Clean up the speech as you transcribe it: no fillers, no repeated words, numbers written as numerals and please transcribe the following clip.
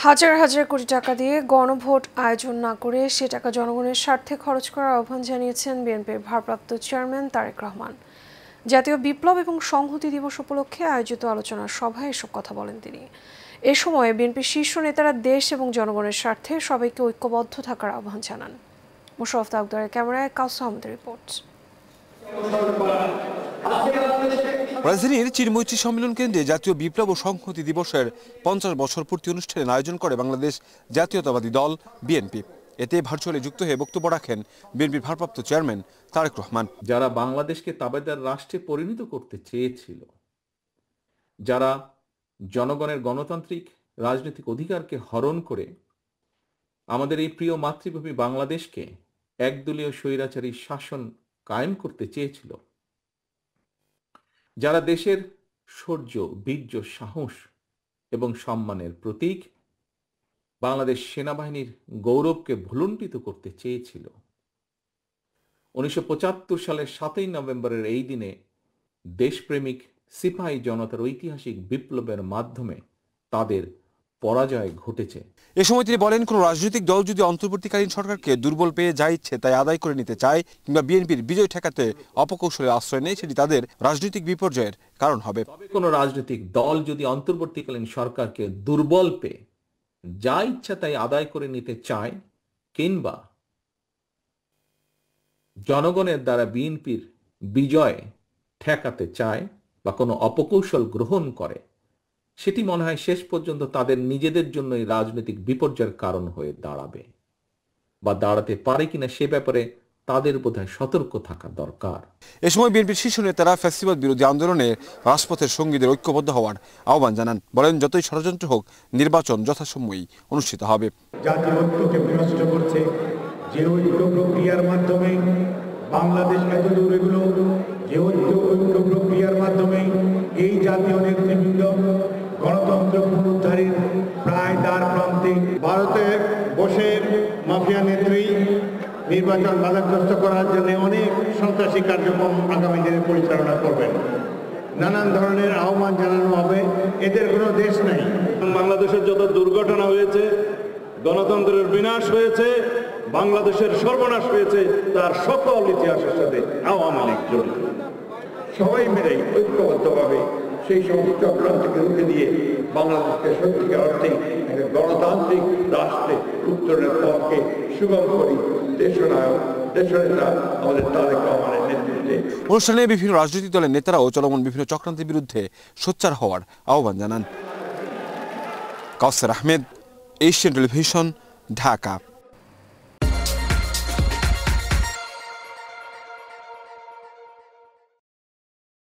হাজার হাজার কোটি টাকা দিয়ে গণভোট আয়োজন না করে সে টাকা জনগণের স্বার্থে খরচ করার আহ্বান জানিয়েছেন বিএনপির ভারপ্রাপ্ত চেয়ারম্যান তারেক রহমান। জাতীয় বিপ্লব এবং সংহতি দিবস উপলক্ষে আয়োজিত আলোচনা সভায় এসব কথা বলেন তিনি। এ সময় বিএনপির শীর্ষ নেতারা দেশ এবং জনগণের স্বার্থে সবাইকে ঐক্যবদ্ধ থাকার আহ্বান জানান। মোশাররফ তালুকদারের ক্যামেরায় কাউসার আহমেদের রিপোর্ট। রাজধানীর চিরমৈত্রী সম্মেলন কেন্দ্রে জাতীয় বিপ্লব ও সংহতি দিবসের ৫০ বছর পূর্তি অনুষ্ঠানের আয়োজন করে বাংলাদেশ জাতীয়তাবাদী দল বিএনপি। এতে ভার্চুয়ালি যুক্ত হয়ে বক্তব্য রাখেন বিএনপির ভারপ্রাপ্ত চেয়ারম্যান তারেক রহমান। যারা বাংলাদেশকে তাবেদার রাষ্ট্রে পরিণত করতে চেয়েছিল, যারা জনগণের গণতান্ত্রিক রাজনৈতিক অধিকারকে হরণ করে আমাদের এই প্রিয় মাতৃভূমি বাংলাদেশকে একদলীয় স্বৈরাচারী শাসন কায়েম করতে চেয়েছিল, যারা দেশের শৌর্য, বীর্য, সাহস এবং সম্মানের প্রতীক বাংলাদেশ সেনাবাহিনীর গৌরবকে ভুলুণ্ঠিত করতে চেয়েছিল, 1975 সালের 7ই নভেম্বরের এই দিনে দেশপ্রেমিক সিপাহী জনতার ঐতিহাসিক বিপ্লবের মাধ্যমে তাদের পরাজয় ঘটেছে। এ সময় তিনি বলেন, কোন রাজনৈতিক দল যদি অন্তর্বর্তীকালীন সরকারকে দুর্বল পেয়ে যা ইচ্ছে তাই আদায় করে নিতে চায় কিংবা বিএনপির বিজয় ঠেকাতে অপকৌশলে আশ্রয় নেয়, সেটি তাদের রাজনৈতিক বিপর্যয়ের কারণ হবে। তবে কোন রাজনৈতিক দল যদি অন্তর্বর্তীকালীন সরকারকে দুর্বল পেয়ে যা ইচ্ছা তাই আদায় করে নিতে চায় কিংবা জনগণের দ্বারা বিএনপির বিজয় ঠেকাতে চায় বা কোনো অপকৌশল গ্রহণ করে, সেটি মনে হয় শেষ পর্যন্ত তাদের নিজেদের জন্যই রাজনৈতিক বিপর্যয়ের কারণ হয়ে দাঁড়াবে বা দাঁড়াতে পারে কিনা সে ব্যাপারে তাদের বোধহয় সতর্ক থাকা দরকার। এ সময় বিএনপির শীর্ষ নেতারা ফ্যাসিবাদ বিরোধী আন্দোলনে রাজপথের সঙ্গীদের ঐক্যবদ্ধ হওয়ার আহ্বান জানান। বলেন, যতই ষড়যন্ত্র হোক নির্বাচন যথাসময়েই অনুষ্ঠিত হবে। জাতীয় ঐক্যকে বিনষ্ট করছে যে ঐক্য প্রক্রিয়ার মাধ্যমে বাংলাদেশ এতদূর এগুলো, যে ঐক্য প্রক্রিয়ার মাধ্যমে এই জাতীয় নেতৃবৃন্দ গণতন্ত্র পুনরুদ্ধারের প্রায় দ্বার প্রান্তে। ভারতে বসে মাফিয়া নেত্রী নির্বাচন বাধাগ্রস্ত করার জন্য অনেক সন্ত্রাসী কার্যক্রম আগামী দিনে পরিচালনা করবেন। নানান ধরনের আহ্বান জানানো হবে, এদের কোনো দেশ নেই। বাংলাদেশের যত দুর্ঘটনা হয়েছে, গণতন্ত্রের বিনাশ হয়েছে, বাংলাদেশের সর্বনাশ হয়েছে, তার সকল ইতিহাসের সাথে আওয়ামী লীগ জড়িত। সবাই মিলে ঐক্যবদ্ধভাবে সেই সমস্ত চক্রান্তকে রুখে দিয়ে বাংলাদেশকে সত্যিকার অর্থে একটা গণতান্ত্রিক রাষ্ট্রে উত্তরণের পথকে সুগম করি। দেশনেতা আমাদের তারেক রহমানের নেতৃত্বে অনুষ্ঠানে বিভিন্ন রাজনৈতিক দলের নেতারাও চলমান বিভিন্ন চক্রান্তের বিরুদ্ধে সোচ্চার হওয়ার আহ্বান জানান। কাউসার আহমেদ, এশিয়ান টেলিভিশন, ঢাকা।